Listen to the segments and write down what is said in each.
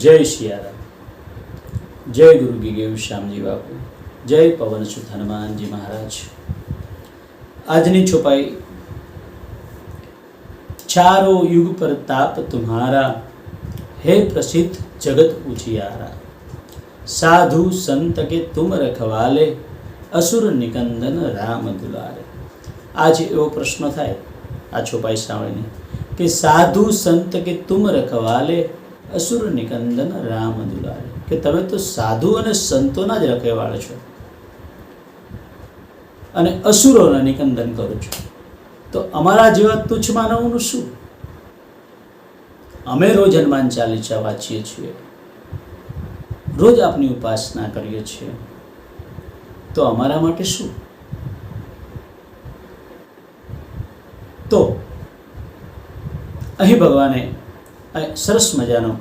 જય સિયારામ, જય ગુરુ ગીગેવ શ્યામજી બાપુ, જય પવન સુત હનુમાનજી મહારાજ। આજની છોપાઈ चारों युग पर ताप तुम्हारा, हे प्रसिद्ध जगत उजियारा। साधु संत के तुम रखवाले, असुर निकंदन राम दुलारे। आज एवो प्रश्न थाय आ छोपाई सावळीनी कि साधु संत के तुम रखवाले, असुर निकंदन राम दुलारे, कि तमे तो साधु अने संतोना ज रखेवाळ छो अने असुरोना निकंदन करो छो, तो अमारा जेवा तुच्छ मानवोनुं शुं? अमे रोज हनुमान चालीसा वाँचीए छीए, रोज आपनी उपासना करीए छीए, तो अमारा माटे शुं? तो अहीं भगवाने सरस मजानो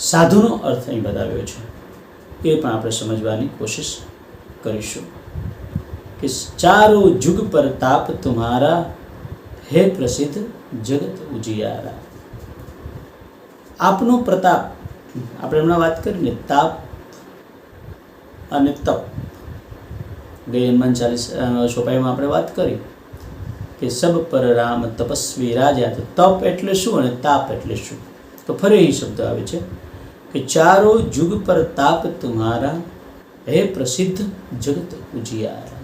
साधुनो अर्थ अहीं बताव्यो छे, ए पण आपणे समजवानी कोशिश करीशुं कि चारों जुग पर ताप तुम्हारा, हे प्रसिद्ध जगत उजियारा। आपनो प्रताप, आपणे हमणां वात करीने ताप अने तप, गई हनुमान चालीसा छोपाईमां आपणे वात करी कि सब पर राम तपस्वी राजा। तो तप एटले शुं अने ताप एटले शुं? तो फरी ए शब्द आवे छे कि चारों जुग पर ताप तुम्हारा, हे प्रसिद्ध जगत उजियारा।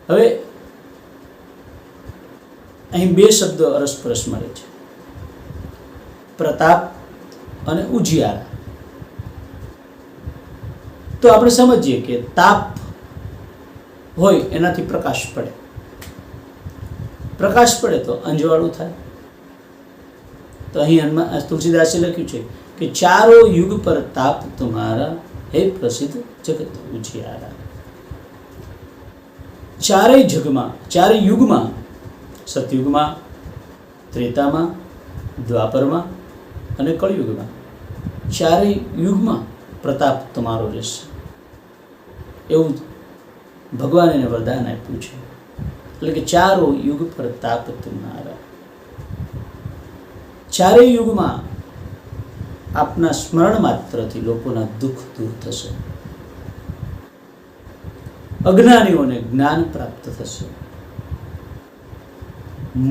हवे અહીં બે શબ્દો અરસપરસ મળે છે, પ્રતાપ અને ઉજિયારા। તો આપણે સમજીએ કે તાપ હોય એનાથી પ્રકાશ પડે, પ્રકાશ પડે તો અંજવાળું થાય। તો અહીં તુલસીદાસે લખ્યું છે કે ચારો યુગ પર તાપ તમારા, હે પ્રસિદ્ધ જગત ઉજિયારા। ચારેય જગમાં, ચારેય યુગમાં, સતયુગમાં, ત્રેતામાં, દ્વાપરમાં અને કળયુગમાં, ચારેય યુગમાં પ્રતાપ તમારો રહેશે, એવું ભગવાન એને વરદાન આપ્યું છે। એટલે કે ચારો યુગ પર તાપ તમારા, ચારેય યુગમાં આપના સ્મરણ માત્રથી લોકોના દુઃખ દૂર થશે, અજ્ઞાનીઓને જ્ઞાન પ્રાપ્ત થશે,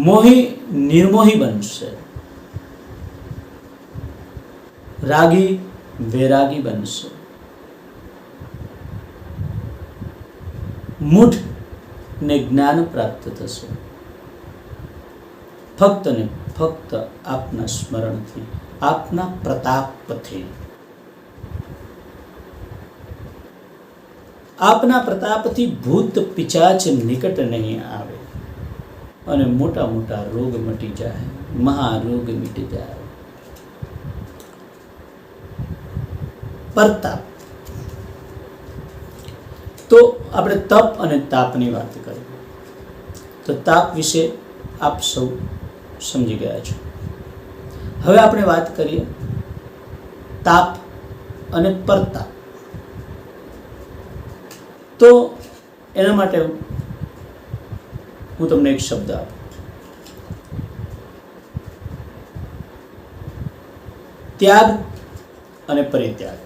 મોહી નિર્મોહી બનશે, રાગી વૈરાગી બનશે, મૂઢ ને જ્ઞાન પ્રાપ્ત થશે, ફક્ત ને ફક્ત આપના સ્મરણથી, આપના પ્રતાપથી। આપના પ્રતાપથી ભૂત પિચાચ નિકટ નહીં આવે અને મોટા મોટા રોગ મટી જાય, મહારોગ મીટી જાય। પરતાપ, તો આપણે તપ અને તાપની વાત કરી, તો તાપ વિશે આપ સૌ સમજી ગયા છો। હવે આપણે વાત કરીએ તાપ અને પરતાપ। તો એના માટે હું તમને એક શબ્દ આપું, ત્યાગ અને પરિત્યાગ।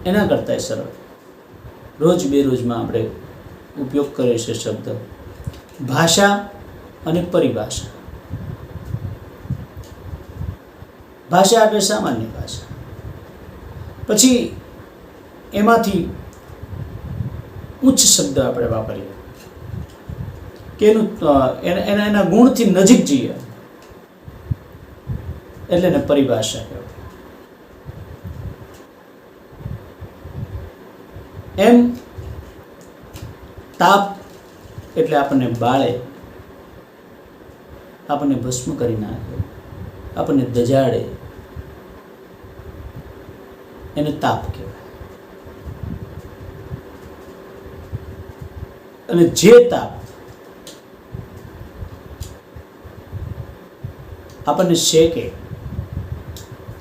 એના કરતા સરળ રોજ બેરોજમાં આપણે ઉપયોગ કરીએ છીએ શબ્દ ભાષા અને પરિભાષા। ભાષા એટલે સામાન્ય ભાષા, પછી એમાંથી ઉચ્ચ શબ્દ આપણે વાપરીએ કે એના ગુણથી નજીક જઈએ એટલે એને પરિભાષા કહેવાય। એમ તાપ એટલે આપણને બાળે, આપણને ભસ્મ કરી નાખે, આપણને દજાડે, એને તાપ કહેવાય। અને જે તાપ આપણને શેકે,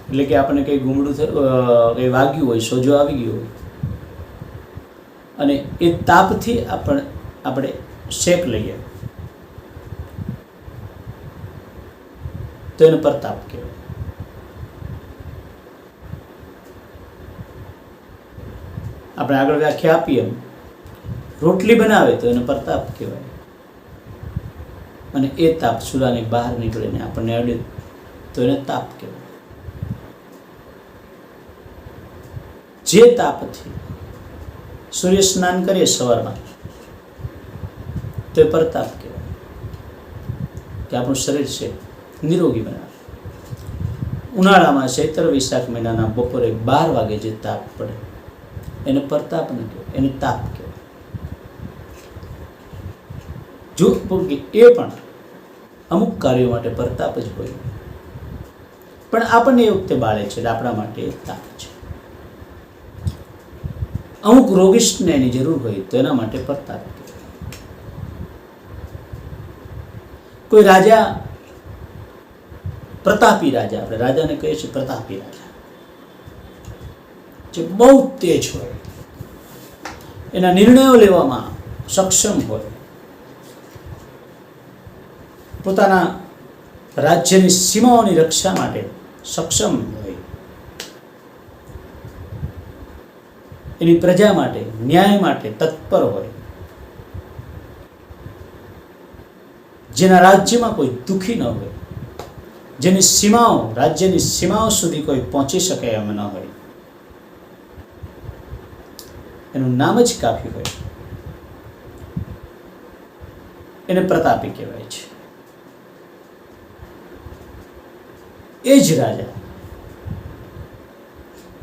એટલે કે આપણને કંઈ ગુમડું કંઈ વાગ્યું હોય, સોજો આવી ગયો હોય, અને એ તાપથી આપણે શેક લઈએ, તો એને પ્રતાપ કહેવાય. આપણે આગળ વ્યાખ્યા આપીએ એમ રોટલી બનાવે તો એને પ્રતાપ કહેવાય, અને એ તાપ ચૂલાની બહાર નીકળીને આપણને અડે તો એને તાપ કહેવાય. જે તાપથી સૂર્ય સ્નાન કરીએ સવારમાં તો એ પ્રતાપ કહેવાય કે આપણું શરીર છે નિરોગી બનાવે. ઉનાળામાં ચૈત્ર વૈશાખ મહિનાના બપોરે 12 વાગે જે તાપ પડે એને પ્રતાપ ન કહેવાય, એને તાપ કહેવાય. જૂથ પૂરકી એ પણ અમુક કાર્યો માટે પ્રતાપ જ હોય, પણ આપણને એ વખતે બાળે છે એટલે આપણા માટે તાપ છે. અમુક રોગિષ્ઠને એની જરૂર હોય તો એના માટે પ્રતાપ કહેવાય. કોઈ રાજા, પ્રતાપી રાજા, આપણે રાજાને કહીએ છીએ પ્રતાપી રાજા, જે બહુ તેજ હોય, એના નિર્ણયો લેવામાં સક્ષમ હોય, પોતાના રાજ્યની સીમાઓની રક્ષા માટે સક્ષમ હોય, એની પ્રજા માટે ન્યાય માટે તત્પર હોય, જેના રાજ્યમાં કોઈ દુઃખી ન હોય, જેની સીમાઓ, રાજ્યની સીમાઓ સુધી કોઈ પહોંચી શકે એમ ન હોય, એનું નામ જ કાફી હોય, એને પ્રતાપી કહેવાય છે. એ જ રાજા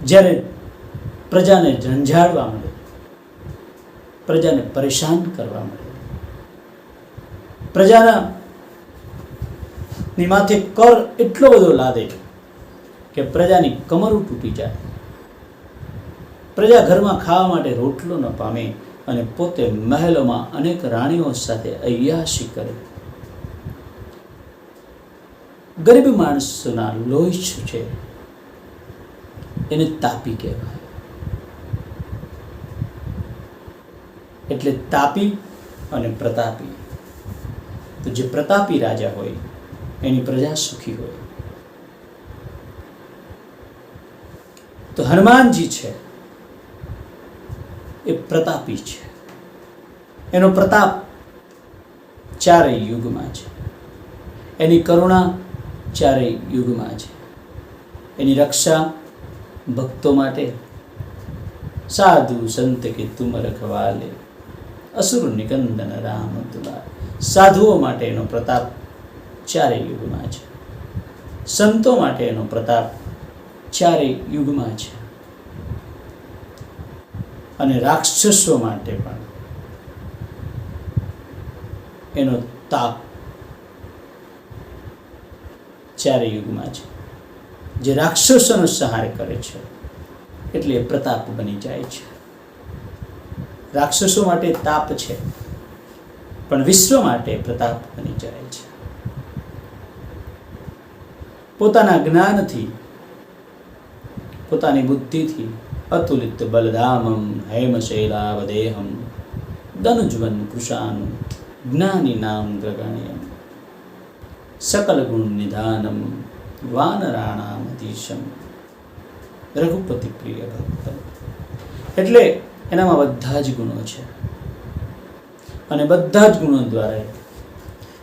જ્યારે પ્રજાને ઝંઝાળવા મળે, પ્રજાને પરેશાન કરવા મળે, પ્રજાના ની માથે કર એટલો બધો લાદે કે પ્રજાની કમરો તૂટી જાય, પ્રજા ઘરમાં ખાવા માટે રોટલો ન પામે અને પોતે મહેલોમાં અનેક રાણીઓ સાથે અય્યાશી કરે, ગરીબ માણસોના લોહી છૂટે, એને તાપી કહેવાય. એટલે તાપી અને પ્રતાપી. તો જે પ્રતાપી રાજા હોય એની પ્રજા સુખી હોય. તો હનુમાનજી છે એ પ્રતાપી છે, એનો પ્રતાપ ચારેય યુગમાં છે, એની કરુણા ચારેય યુગમાં છે, એની રક્ષા ભક્તો માટે. સાધુ સંત કે તુમ રખવાલે, અસુર નિકંદન રામ દુલારે. સાધુઓ માટે એનો પ્રતાપ ચારેય યુગમાં છે, સંતો માટે એનો પ્રતાપ ચારેય યુગમાં છે, અને રાક્ષસો માટે પણ એનો તાપ ચારેય યુગમાં છે. જે રાક્ષસોનો સંહાર કરે છે એટલે એ પ્રતાપ બની જાય છે. રાક્ષસો માટે તાપ છે પણ વિશ્વ માટે પ્રતાપ બની જાય છે. પોતાના જ્ઞાનથી, પોતાની બુદ્ધિથી અતુલિત બલધામમ હેમશૈલાવદેહમ દનુજ્વન કૃશાનું જ્ઞાની નામ ગ્રગણ્યમ સકલ ગુણ નિધાનમ વાનરાણામધીશમ રઘુપતિ પ્રિય ભક્ત. એટલે એનામાં બધા જ ગુણો છે, અને બધા જ ગુણો દ્વારા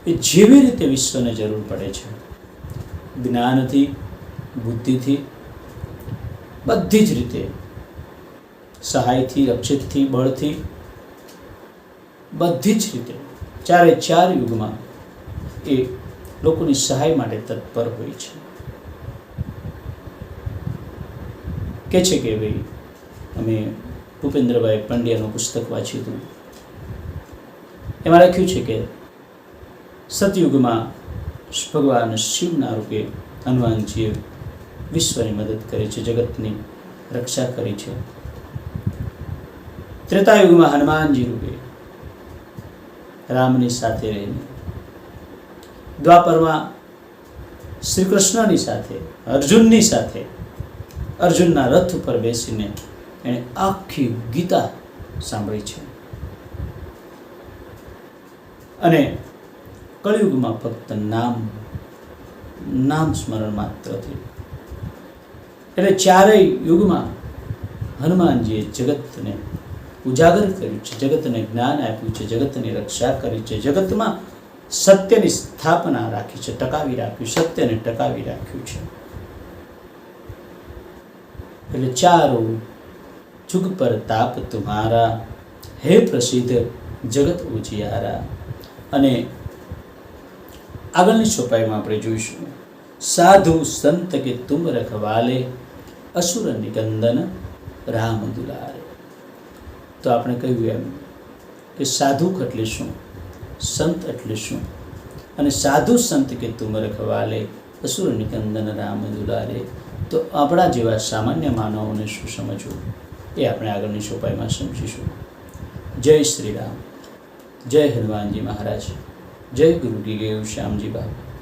એ જેવી રીતે વિશ્વને જરૂર પડે છે, જ્ઞાનથી, બુદ્ધિથી, બધી જ રીતે, સહાયથી, રક્ષિતથી, બળથી, બધી જ રીતે ચારે ચાર યુગમાં એ લોકોની સહાય માટે તત્પર હોય છે. કે છે કે ભાઈ, અમે ભૂપેન્દ્રભાઈ પંડ્યાનું પુસ્તક વાંચ્યું હતું, એમાં લખ્યું છે કે સતયુગમાં ભગવાન શિવના રૂપે હનુમાનજીએ વિશ્વની મદદ કરી છે, જગતની રક્ષા કરી છે. ત્રેતાયુગમાં હનુમાનજી રૂપે રામની સાથે રહીને, દ્વાપરમાં શ્રી કૃષ્ણની સાથે, અર્જુનની સાથે, અર્જુનના રથ ઉપર બેસીને એણે આખી ગીતા સાંભળી છે. અને કળિયુગમાં ફક્ત નામ નામ સ્મરણ માત્રથી. એટલે ચારેય યુગમાં હનુમાનજીએ જગતને ઉજાગર કર્યું છે, જગતને જ્ઞાન આપ્યું છે, જગતની રક્ષા કરી છે, જગતમાં સત્યની સ્થાપના રાખી છે, ટકાવી રાખ્યું, સત્યને ટકાવી રાખ્યું છે. એટલે ચારો જુગ પર તાપ તુમ્હારા, હે પ્રસિદ્ધ જગત ઉજિયારા. અને આગળની ચોપાઈમાં આપણે જોઈશું, સાધુ સંત કે તુમ રખવાલે, અસુર નિકંદન રામ દુલારે. તો આપણે કહ્યું એમ કે સાધુક એટલે શું, સંત એટલે શું, અને સાધુ સંત કે તુમ રખવાલે, અસુર નિકંદન રામ દુલારે. તો આપણા જેવા સામાન્ય માનવોને શું સમજવું એ આપણે આગળની ચોપાઈમાં સમજીશું. જય શ્રી રામ, જય હનુમાનજી મહારાજ, જય ગુરુ કી ગયું શ્યામજી બાબા.